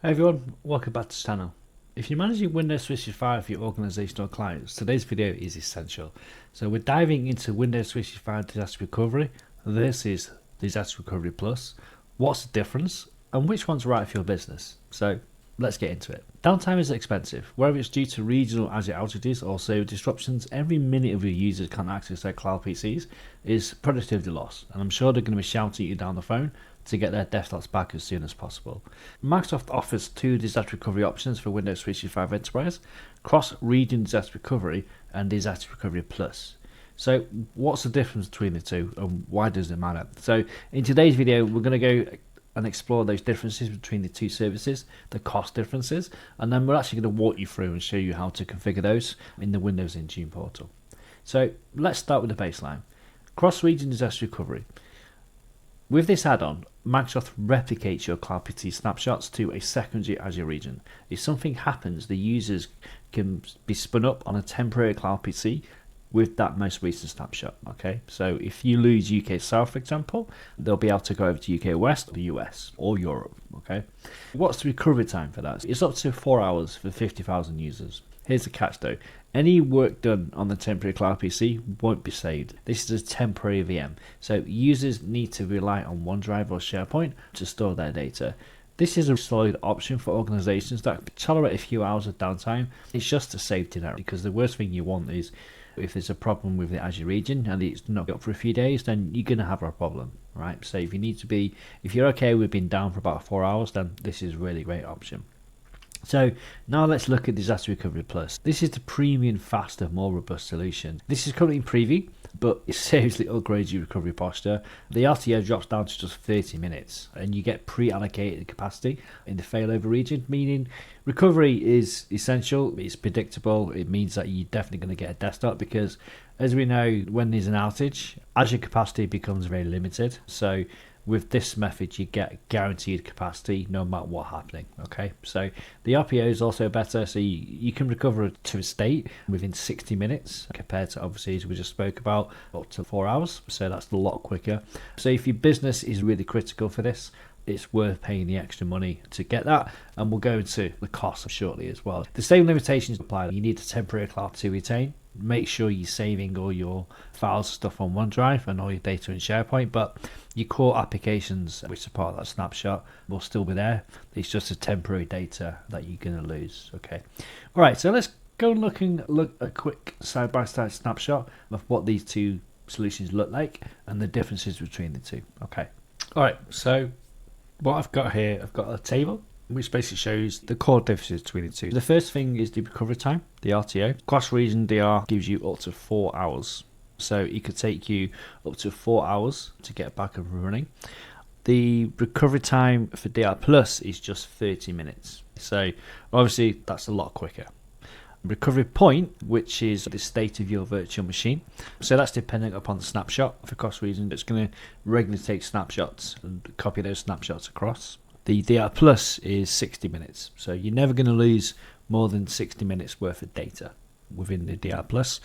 Hey everyone, welcome back to the channel. If you're managing Windows 365 for your organization or clients, today's video is essential. So we're diving into Windows 365 Disaster Recovery. This is Disaster Recovery Plus. What's the difference and which one's right for your business? So let's get into it. Downtime is expensive. Whether it's due to regional Azure outages or server disruptions, every minute of your users can't access their cloud PCs is productivity loss. And I'm sure they're going to be shouting at you down the phone to get their desktops back as soon as possible. Microsoft offers two disaster recovery options for Windows 365 Enterprise: cross-region disaster recovery and disaster recovery plus. So what's the difference between the two and why does it matter? So in today's video, we're going to go and explore those differences between the two services, the cost differences, and then we're actually going to walk you through and show you how to configure those in the Windows Intune portal. So let's start with the baseline. Cross-region disaster recovery. With this add-on, Microsoft replicates your cloud PC snapshots to a secondary Azure region. If something happens, the users can be spun up on a temporary cloud PC with that most recent snapshot. Okay, so if you lose UK South, for example, they'll be able to go over to UK West, the US, or Europe. Okay, what's the recovery time for that? It's up to 4 hours for 50,000 users. Here's the catch though: any work done on the temporary cloud PC won't be saved. This is a temporary VM, so users need to rely on OneDrive or SharePoint to store their data. This is a solid option for organizations that tolerate a few hours of downtime. It's just a safety net, because the worst thing you want is if there's a problem with the Azure region and it's not up for a few days, then you're going to have a problem, right? So if you're okay with being down for about 4 hours, then this is a really great option. So now let's look at Disaster Recovery Plus. This is the premium, faster, more robust solution. This is currently in preview, but it seriously upgrades your recovery posture. The RTO drops down to just 30 minutes and you get pre-allocated capacity in the failover region, meaning recovery is essential, it's predictable. It means that you're definitely going to get a desktop, because as we know, when there's an outage, Azure capacity becomes very limited. So with this method, you get guaranteed capacity no matter what's happening. Okay, so the RPO is also better, so you can recover to a state within 60 minutes compared to, obviously, as we just spoke about, up to 4 hours. So that's a lot quicker. So if your business is really critical for this, it's worth paying the extra money to get that, and we'll go into the cost shortly as well. The same limitations apply. You need a temporary cloud to retain. Make sure you're saving all your files, stuff on OneDrive and all your data in SharePoint, but your core applications which support that snapshot will still be there. It's just a temporary data that you're going to lose. Okay, all right, so let's go and look a quick side-by-side snapshot of what these two solutions look like and the differences between the two. Okay, all right, so what I've got here, I've got a table which basically shows the core differences between the two. The first thing is the recovery time, the RTO. Cross-region DR gives you up to 4 hours. So it could take you up to 4 hours to get back up and running. The recovery time for DR Plus is just 30 minutes. So obviously that's a lot quicker. Recovery point, which is the state of your virtual machine. So that's dependent upon the snapshot. For cross-region, it's going to regularly take snapshots and copy those snapshots across. The DR Plus is 60 minutes. So you're never going to lose more than 60 minutes worth of data within the DR Plus.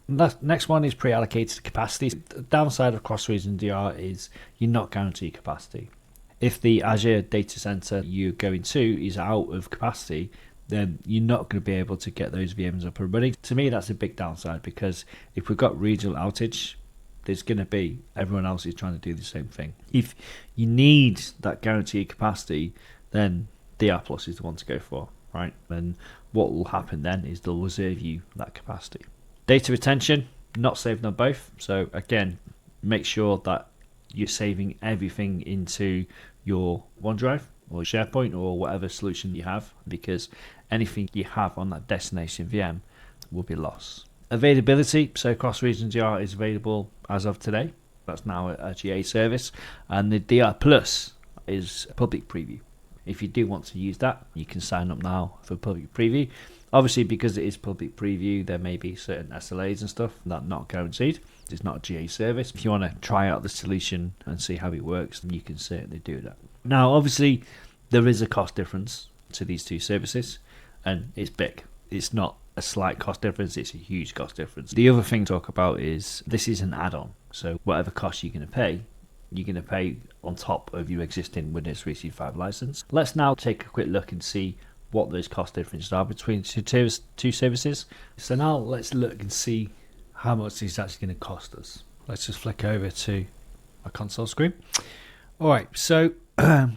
And that next one is pre-allocated capacity. The downside of cross-region DR is you're not guaranteed capacity. If the Azure data center you're going to is out of capacity, then you're not going to be able to get those VMs up and running. To me, that's a big downside, because if we've got regional outage, there's going to be everyone else is trying to do the same thing. If you need that guaranteed capacity, then DR Plus is the one to go for, right? And what will happen then is they'll reserve you that capacity. Data retention, not saved on both. So again, make sure that you're saving everything into your OneDrive or SharePoint or whatever solution you have, because anything you have on that destination VM will be lost. Availability, so cross-region DR is available as of today. That's now a GA service, and the DR Plus is public preview. If you do want to use that, you can sign up now for public preview. Obviously, because it is public preview, there may be certain SLAs and stuff that are not guaranteed. It's not a GA service. If you want to try out the solution and see how it works, then you can certainly do that. Now, obviously, there is a cost difference to these two services, and it's big. It's not a slight cost difference, it's a huge cost difference. The other thing to talk about is this is an add-on, so whatever cost you're going to pay, you're going to pay on top of your existing Windows 365 license. Let's now take a quick look and see what those cost differences are between two services. So now let's look and see how much this is actually going to cost us. Let's just flick over to my console screen. Alright, so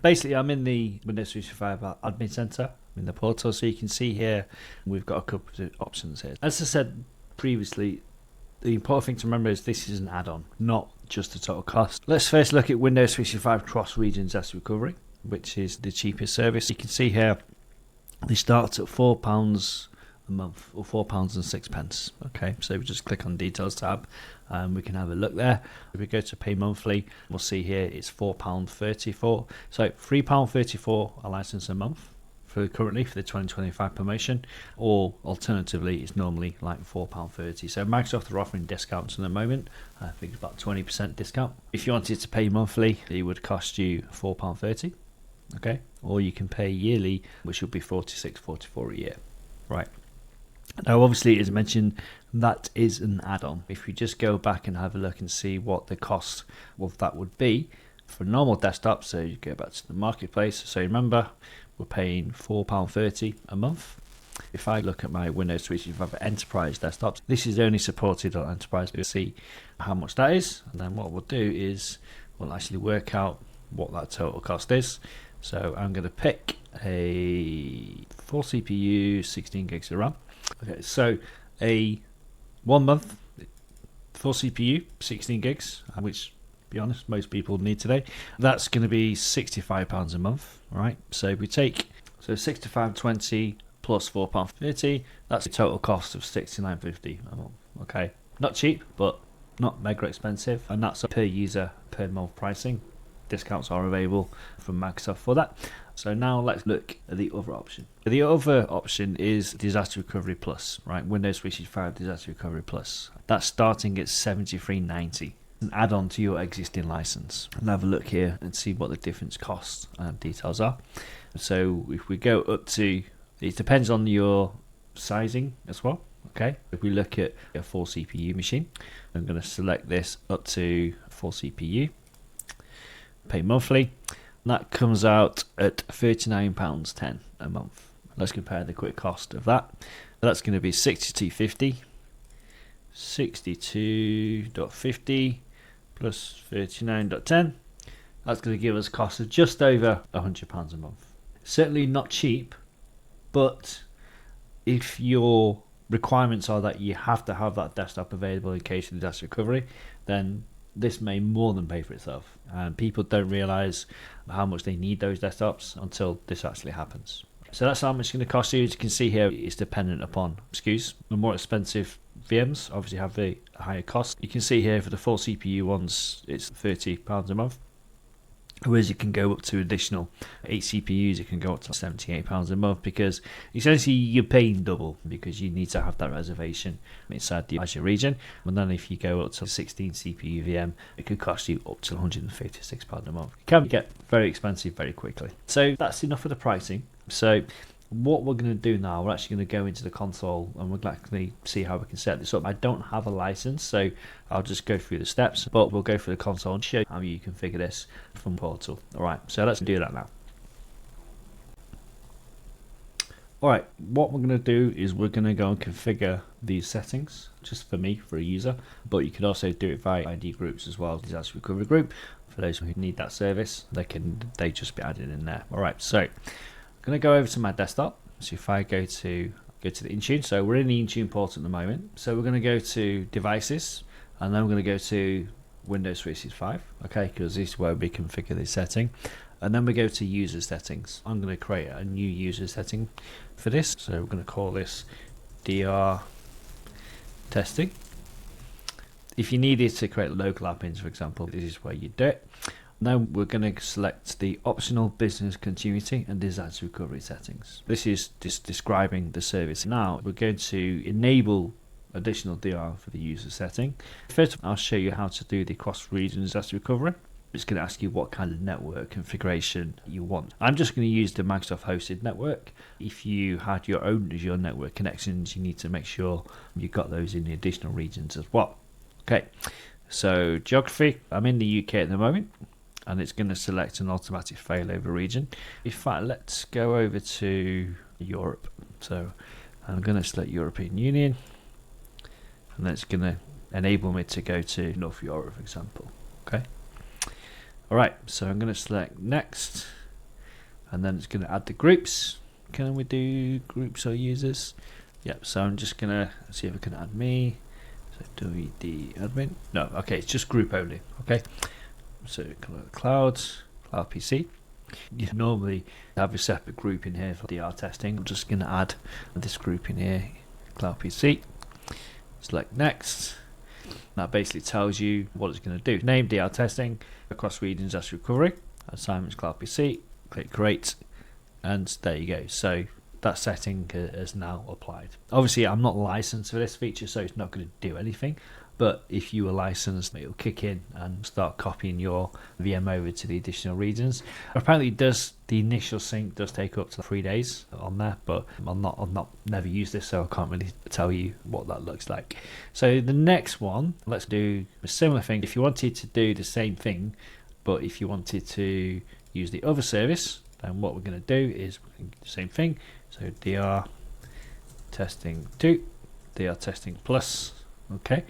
basically I'm in the Windows 365 Admin Center, in the portal, so you can see here we've got a couple of options here. As I said previously, the important thing to remember is this is an add-on, not just the total cost. Let's first look at Windows 365 cross-region disaster recovery, which is the cheapest service. You can see here they start at £4 a month, or £4.06. Okay, so we just click on Details tab and we can have a look there. If we go to Pay Monthly, we'll see here it's £4.34. So £3.34 a license a month currently for the 2025 promotion, or alternatively it's normally like £4.30. So Microsoft are offering discounts at the moment. I think it's about 20% discount. If you wanted to pay monthly, it would cost you £4.30. Okay, or you can pay yearly, which would be $46.44 a year. Right. Now, obviously, as mentioned, that is an add-on. If you just go back and have a look and see what the cost of that would be for normal desktops, so you go back to the marketplace. So remember, we're paying £4.30 a month. If I look at my Windows 365 Enterprise desktops, this is only supported on Enterprise. We'll see how much that is, and then what we'll do is we'll actually work out what that total cost is. So I'm going to pick a 4 CPU, 16 gigs of RAM. Okay, so a 1 month 4 CPU, 16 gigs, which, to be honest, most people need today. That's going to be £65 a month, right? So if we take £65.20 plus £4.30, that's a total cost of £69.50 a month. Okay, not cheap, but not mega expensive, and that's per user per month pricing. Discounts are available from Microsoft for that. So now let's look at the other option. The other option is Disaster Recovery Plus, right? Windows 365 Disaster Recovery Plus. That's starting at $73.90, an add-on to your existing license. And have a look here and see what the difference costs and details are. So if we go up to, it depends on your sizing as well. Okay, if we look at a 4 CPU machine, I'm going to select this up to 4 CPU. Pay monthly, and that comes out at £39.10 a month. Let's compare the quick cost of that. That's going to be $62.50, $62.50 plus $39.10. That's going to give us a cost of just over £100 a month. Certainly not cheap, but if your requirements are that you have to have that desktop available in case of disaster recovery, then this may more than pay for itself, and people don't realize how much they need those desktops until this actually happens. So that's how much it's going to cost you. As you can see here, it's dependent upon SKUs. The more expensive VMs obviously have a higher cost. You can see here for the 4 CPU ones, it's £30 a month. Whereas you can go up to additional 8 CPUs, it can go up to £78 a month, because essentially you're paying double because you need to have that reservation inside the Azure region. And then if you go up to 16 CPU VM, it could cost you up to £156 a month. It can get very expensive very quickly. So that's enough of the pricing. So what we're going to do now, we're actually going to go into the console and we'll actually see how we can set this up. I don't have a license, so I'll just go through the steps, but we'll go through the console and show you how you configure this from Portal. Alright, so let's do that now. Alright, what we're going to do is we're going to go and configure these settings, just for me, for a user, but you can also do it via ID groups as well, disaster recovery group. For those who need that service, they just be added in there. Alright, so I'm going to go over to my desktop. So if I go to the Intune, so we're in the Intune portal at the moment. So we're going to go to Devices, and then we're going to go to Windows 365, okay, because this is where we configure this setting. And then we go to User Settings. I'm going to create a new user setting for this. So we're going to call this DR Testing. If you needed to create local admins, for example, this is where you do it. Now we're going to select the optional business continuity and disaster recovery settings. This is just describing the service. Now we're going to enable additional DR for the user setting. First, I'll show you how to do the cross-region disaster recovery. It's going to ask you what kind of network configuration you want. I'm just going to use the Microsoft hosted network. If you had your own Azure network connections, you need to make sure you've got those in the additional regions as well. Okay. So geography, I'm in the UK at the moment, and it's going to select an automatic failover region. In fact, let's go over to Europe. So I'm going to select European Union, and that's going to enable me to go to North Europe, for example. Okay. All right, so I'm going to select next, and then it's going to add the groups. Can we do groups or users? Yep, so I'm just going to see if I can add me. So do the admin. No, okay, it's just group only. Okay, so cloud PC. You normally have a separate group in here for DR testing. I'm just going to add this group in here, cloud PC. Select next. That basically tells you what it's going to do. Name DR testing, across regions disaster recovery, assignments cloud PC, click create, and there you go. So that setting is now applied. Obviously I'm not licensed for this feature, so it's not going to do anything, but if you were licensed, it'll kick in and start copying your VM over to the additional regions. Apparently the initial sync does take up to 3 days on there, but I've never used this, so I can't really tell you what that looks like. So the next one, let's do a similar thing. If you wanted to do the same thing, but if you wanted to use the other service, then what we're going to do is the same thing. So DR testing 2, DR testing plus, okay.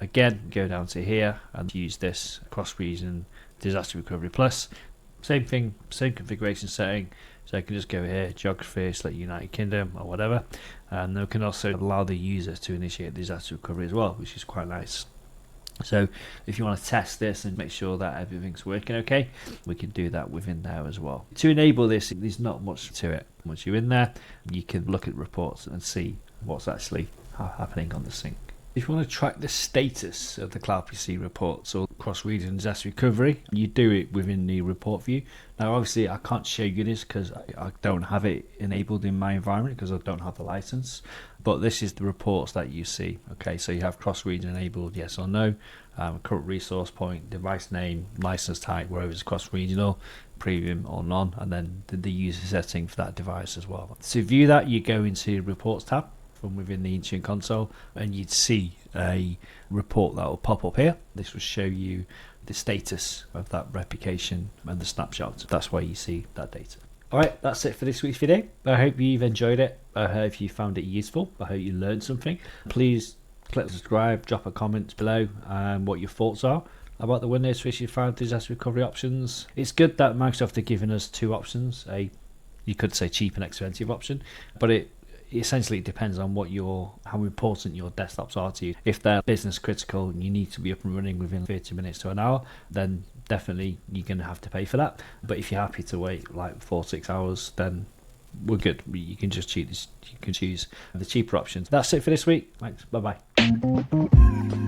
Again, go down to here and use this cross region disaster recovery plus. Same thing, same configuration setting. So I can just go here, geography, select United Kingdom or whatever, and we can also allow the user to initiate disaster recovery as well, which is quite nice. So if you want to test this and make sure that everything's working okay, we can do that within there as well. To enable this, there's not much to it. Once you're in there, you can look at reports and see what's actually happening on the sync. If you want to track the status of the Cloud PC reports or cross-region disaster recovery, you do it within the report view. Now obviously I can't show you this because I don't have it enabled in my environment because I don't have the license, but this is the reports that you see. Okay, so you have cross-region enabled, yes or no, current resource point, device name, license type, wherever it's cross-regional, premium or none, and then the user setting for that device as well. To view that, you go into reports tab from within the Intune console, and you'd see a report that will pop up here. This will show you the status of that replication and the snapshot. That's why you see that data. Alright, that's it for this week's video. I hope you've enjoyed it. I hope you found it useful. I hope you learned something. Please click subscribe, drop a comment below what your thoughts are about the Windows 365 disaster recovery options. It's good that Microsoft are giving us two options, you could say cheap and expensive option, but it essentially depends on how important your desktops are to you. If they're business critical and you need to be up and running within 30 minutes to an hour, then definitely you're going to have to pay for that. But if you're happy to wait like 4-6 hours, then we're good. You can just choose the cheaper option. That's it for this week. Thanks. Bye bye.